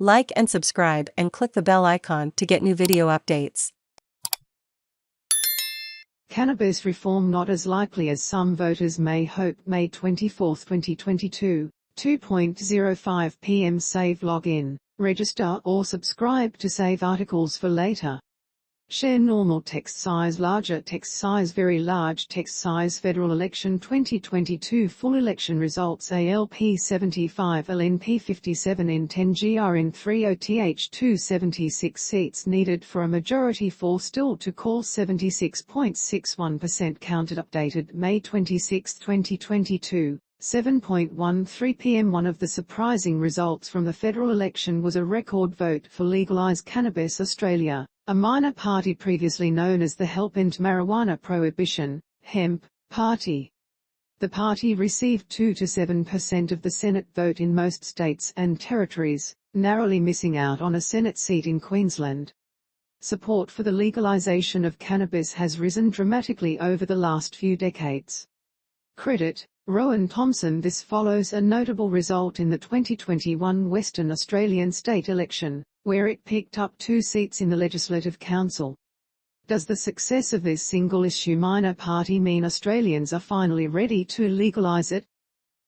Like and subscribe and click the bell icon to get new video updates. Cannabis reform not as likely as some voters may hope. May 24, 2022, 2:05 p.m. Save login, register or subscribe to save articles for later. Share normal text size, larger text size, very large text size. Federal election 2022 full election results. ALP 75, LNP 57, N10, GRN 30th 276 seats needed for a majority fall still to call. 76.61% counted. Updated May 26, 2022. 7:13 p.m. One of the surprising results from the federal election was a record vote for Legalise Cannabis Australia, a minor party previously known as the Help End Marijuana Prohibition, HEMP, party. The party received 2 to 7% of the Senate vote in most states and territories, narrowly missing out on a Senate seat in Queensland. Support for the legalisation of cannabis has risen dramatically over the last few decades. Credit Rowan Thompson. This follows a notable result in the 2021 Western Australian state election, where it picked up 2 seats in the Legislative Council. Does the success of this single-issue minor party mean Australians are finally ready to legalise it?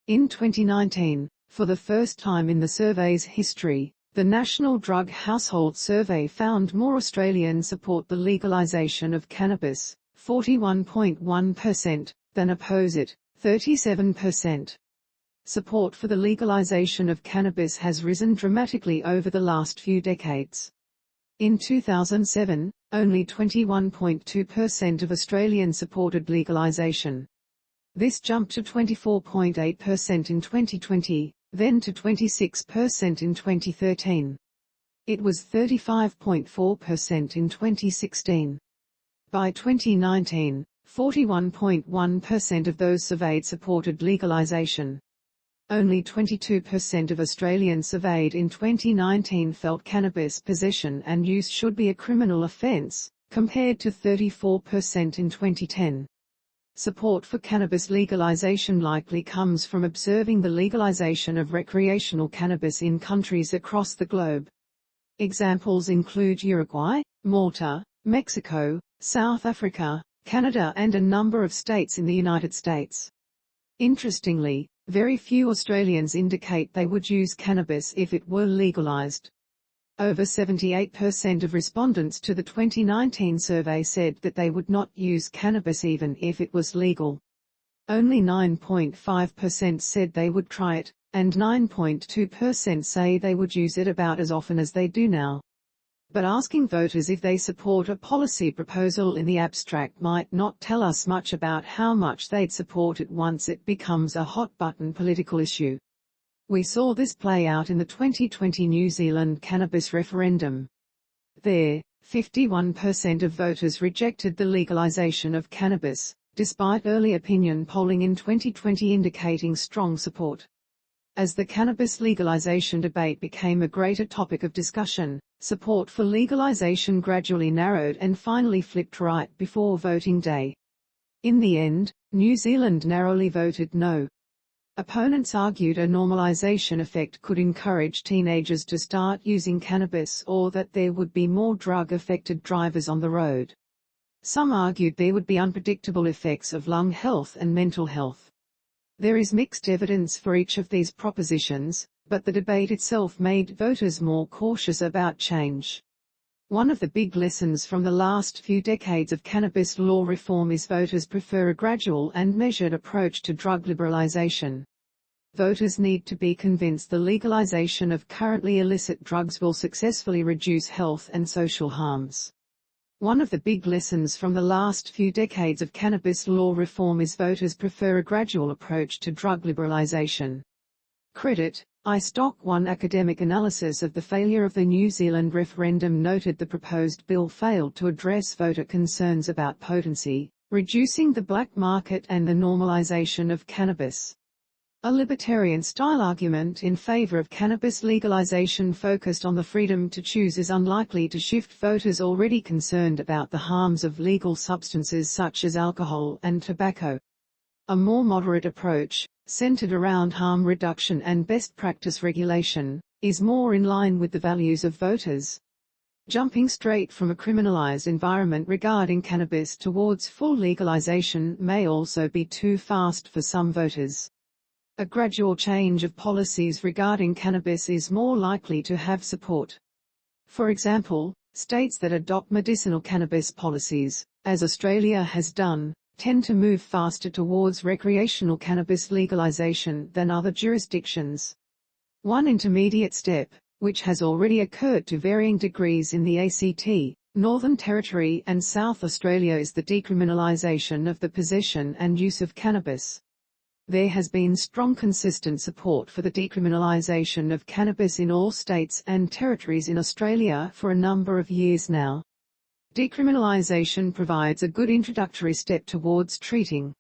In 2019, for the first time in the survey's history, the National Drug Household Survey found more Australians support the legalisation of cannabis, 41.1%, than oppose it, 37%. Support for the legalisation of cannabis has risen dramatically over the last few decades. In 2007, only 21.2% of Australians supported legalisation. This jumped to 24.8% in 2020, then to 26% in 2013. It was 35.4% in 2016. By 2019, 41.1% of those surveyed supported legalisation. Only 22% of Australians surveyed in 2019 felt cannabis possession and use should be a criminal offence, compared to 34% in 2010. Support for cannabis legalisation likely comes from observing the legalisation of recreational cannabis in countries across the globe. Examples include Uruguay, Malta, Mexico, South Africa, Canada and a number of states in the United States. Interestingly, very few Australians indicate they would use cannabis if it were legalised. Over 78% of respondents to the 2019 survey said that they would not use cannabis even if it was legal. Only 9.5% said they would try it, and 9.2% say they would use it about as often as they do now. But asking voters if they support a policy proposal in the abstract might not tell us much about how much they'd support it once it becomes a hot-button political issue. We saw this play out in the 2020 New Zealand cannabis referendum. There, 51% of voters rejected the legalisation of cannabis, despite early opinion polling in 2020 indicating strong support. As the cannabis legalisation debate became a greater topic of discussion, support for legalisation gradually narrowed and finally flipped right before voting day. In the end, New Zealand narrowly voted no. Opponents argued a normalisation effect could encourage teenagers to start using cannabis or that there would be more drug-affected drivers on the road. Some argued there would be unpredictable effects of lung health and mental health. There is mixed evidence for each of these propositions, but the debate itself made voters more cautious about change. One of the big lessons from the last few decades of cannabis law reform is voters prefer a gradual and measured approach to drug liberalisation. Voters need to be convinced the legalisation of currently illicit drugs will successfully reduce health and social harms. One of the big lessons from the last few decades of cannabis law reform is voters prefer a gradual approach to drug liberalisation. Credit iStock. One academic analysis of the failure of the New Zealand referendum noted the proposed bill failed to address voter concerns about potency, reducing the black market and the normalisation of cannabis. A libertarian-style argument in favor of cannabis legalization focused on the freedom to choose is unlikely to shift voters already concerned about the harms of legal substances such as alcohol and tobacco. A more moderate approach, centered around harm reduction and best practice regulation, is more in line with the values of voters. Jumping straight from a criminalized environment regarding cannabis towards full legalization may also be too fast for some voters. A gradual change of policies regarding cannabis is more likely to have support. For example, states that adopt medicinal cannabis policies, as Australia has done, tend to move faster towards recreational cannabis legalization than other jurisdictions. One intermediate step, which has already occurred to varying degrees in the ACT, Northern Territory and South Australia, is the decriminalisation of the possession and use of cannabis. There has been strong consistent support for the decriminalisation of cannabis in all states and territories in Australia for a number of years now. Decriminalisation provides a good introductory step towards treating